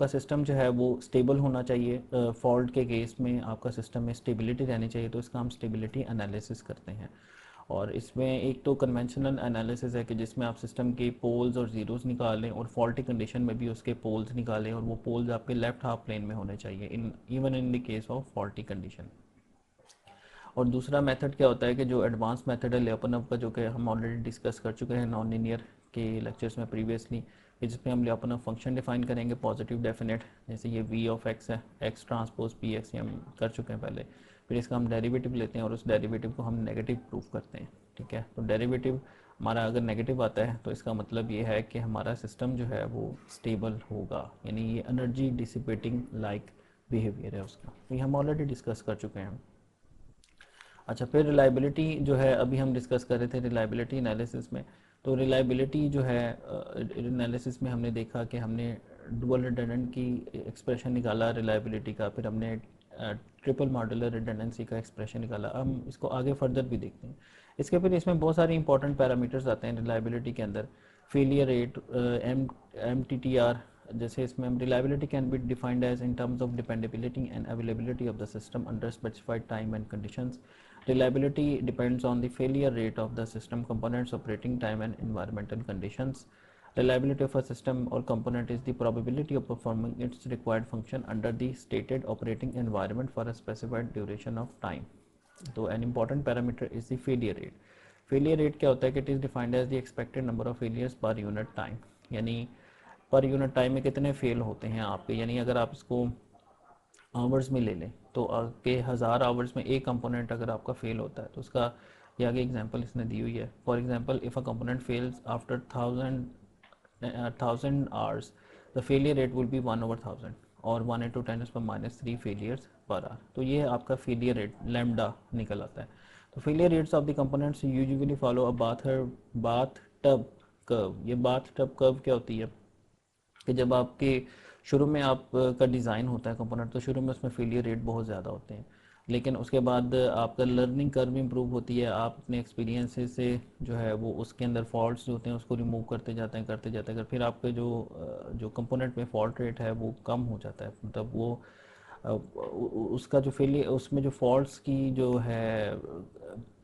आपका सिस्टम जो है वो स्टेबल होना चाहिए। फॉल्ट के केस में आपका सिस्टम में स्टेबिलिटी रहनी चाहिए, तो इसका हम स्टेबिलिटी एनालिसिस करते हैं। और इसमें एक तो कन्वेंशनल एनालिसिस है कि जिसमें आप सिस्टम के पोल्स और ज़ीरोज़ निकालें और फॉल्टी कंडीशन में भी उसके पोल्स निकालें, और वो पोल्स आपके लेफ्ट हाफ प्लेन में होने चाहिए in even in the case of faulty condition. और दूसरा मेथड क्या होता है कि जो एडवांस मेथड है ल्यापनव का, जो कि हम ऑलरेडी डिस्कस कर चुके हैं नॉन लीनियर के लेक्चर्स में प्रीवियसली, जिसमें हम ल्यापनव फंक्शन डिफाइन करेंगे पॉजिटिव डेफिनेट, जैसे ये वी ऑफ एक्स है, एक्स ट्रांसपोज पी एक्स, ये हम कर चुके हैं पहले। फिर इसका हम डेरिवेटिव लेते हैं और उस डेरिवेटिव को हम नेगेटिव प्रूफ करते हैं। ठीक है, तो डेरिवेटिव हमारा अगर नेगेटिव आता है तो इसका मतलब ये है कि हमारा सिस्टम जो है वो स्टेबल होगा, यानी ये एनर्जी डिसिपेटिंग लाइक बिहेवियर है उसका, तो ये हम ऑलरेडी डिस्कस कर चुके हैं। अच्छा, फिर रिलायबिलिटी जो है अभी हम डिस्कस कर रहे थे रिलायबिलिटी एनालिसिस में। तो रिलायबिलिटी जो है एनालिसिस में हमने देखा कि हमने डुअल रिडंडेंट की एक्सप्रेशन निकाला रिलायबिलिटी का, फिर हमने ट्रिपल मॉड्यूलर रिडंडेंसी का एक्सप्रेशन निकाला। हम इसको आगे फर्दर भी देखते हैं। इसके फिर इसमें बहुत सारे इंपॉर्टेंट पैरामीटर्स आते हैं रिलायबिलिटी के अंदर, failure rate, M T T R. जैसे इसमें हम reliability can be defined as in terms of dependability and availability of the system under specified time and conditions. Reliability depends on the failure rate of the system components, operating time and environmental conditions. Reliability of a system or component is the probability of performing its required function under the stated operating environment for a specified duration of time. So an important parameter is the failure rate. Failure rate क्या होता है कि it is defined as the expected number of failures per unit time, यानी per unit time में कितने fail होते हैं आपके, यानी अगर आप इसको आवर्स में ले लें तो आपके 1000 आवर्स में एक कंपोनेंट अगर आपका फेल होता है तो उसका ये आगे एग्जांपल इसने दी हुई है। For example, if a component fails after 1000 hours, the failure rate will be 1/1000 और 1 × 10⁻³ फेलियर्स पर आवर। तो ये आपका फेलियर रेट लैम्डा निकल आता है। तो failure rates of the components usually follow a bath tub curve. ये बाथ टब कर्व क्या होती है कि जब आपके शुरू में आपका डिज़ाइन होता है कंपोनेंट, तो शुरू में उसमें फेलियर रेट बहुत ज़्यादा होते हैं, लेकिन उसके बाद आपका लर्निंग कर्व इम्प्रूव होती है। आप अपने एक्सपीरियंसेस से जो है वो उसके अंदर फॉल्ट्स जो होते हैं उसको रिमूव करते जाते हैं, फिर आपके जो कंपोनेंट में फॉल्ट रेट है वो कम हो जाता है, मतलब वो उसका जो फेलियर, उसमें जो फॉल्ट्स की जो है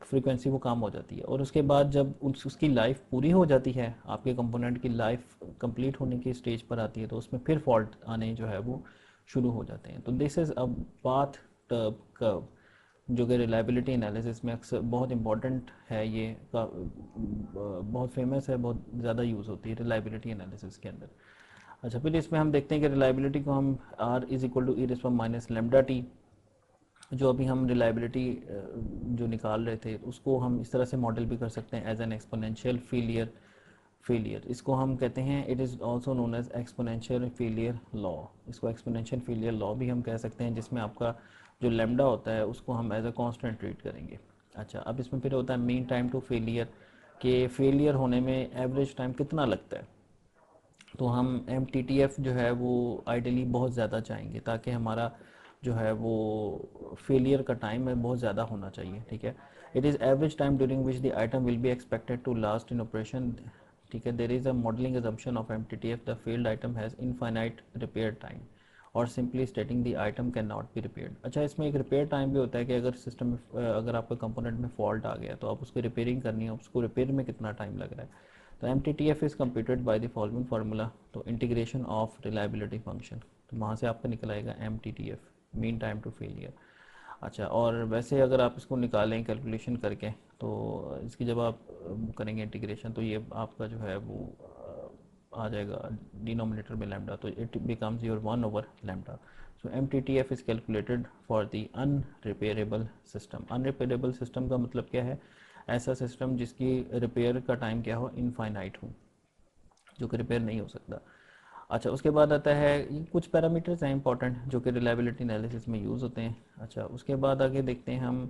फ्रीक्वेंसी वो कम हो जाती है। और उसके बाद जब उसकी लाइफ पूरी हो जाती है, आपके कंपोनेंट की लाइफ कंप्लीट होने की स्टेज पर आती है, तो उसमें फिर फॉल्ट आने जो है वो शुरू हो जाते हैं। तो this is a bathtub curve, जो कि रिलायबिलिटी एनालिसिस में अक्सर बहुत इंपॉर्टेंट है। ये बहुत फेमस है, बहुत ज़्यादा यूज़ होती है रिलायबिलिटी एनालिसिस के अंदर। अच्छा, फिर इसमें हम देखते हैं कि रिलायबिलिटी को हम R = E⁻⁻ जो अभी हम रिलायबिलिटी जो निकाल रहे थे उसको हम इस तरह से मॉडल भी कर सकते हैं एज एन एक्सपोनेंशियल फेलियर। इसको हम कहते हैं, it is also known as exponential failure law. इसको एक्सपोनेंशियल फेलियर लॉ भी हम कह सकते हैं, जिसमें आपका जो लैम्डा होता है उसको हम एज अ कांस्टेंट ट्रीट करेंगे। अच्छा, अब इसमें फिर होता है मीन टाइम टू फेलियर, के फेलियर होने में एवरेज टाइम कितना लगता है। तो हम MTTF जो है वो आइडियली बहुत ज़्यादा चाहेंगे, ताकि हमारा जो है वो फेलियर का टाइम है बहुत ज़्यादा होना चाहिए। ठीक है, it is average time during which the item will be expected to last in operation. ठीक है, there is a modelling assumption of MTTF, the failed item has infinite repair time और simply stating the item can not be repaired. अच्छा, इसमें एक repair time भी होता है कि अगर सिस्टम में अगर आपका कंपोनेंट में फॉल्ट आ गया तो आप उसको रिपेयरिंग करनी है, उसको रिपेयर में कितना टाइम लग रहा है। तो MTTF is computed by the following formula, तो इंटीग्रेशन ऑफ रिलायबिलिटी फंक्शन, तो वहाँ से आपका निकल आएगा MTTF, mean time to failure. अच्छा, और वैसे अगर आप इसको निकालें कैलकुलेशन करके, तो इसकी जब आप करेंगे इंटीग्रेशन, तो ये आपका जो है वो आ जाएगा डिनोमिनेटर में लैम्डा, तो it becomes your 1/λ। So MTTF is calculated for the unrepairable system. Unrepairable system का मतलब क्या है, ऐसा सिस्टम जिसकी रिपेयर का टाइम क्या हो, इनफाइनाइट हो, जो कि रिपेयर नहीं हो सकता। अच्छा, उसके बाद आता है ये कुछ पैरामीटर्स हैं इंपॉर्टेंट जो कि रिलायबिलिटी एनालिसिस में यूज़ होते हैं। अच्छा, उसके बाद आगे देखते हैं हम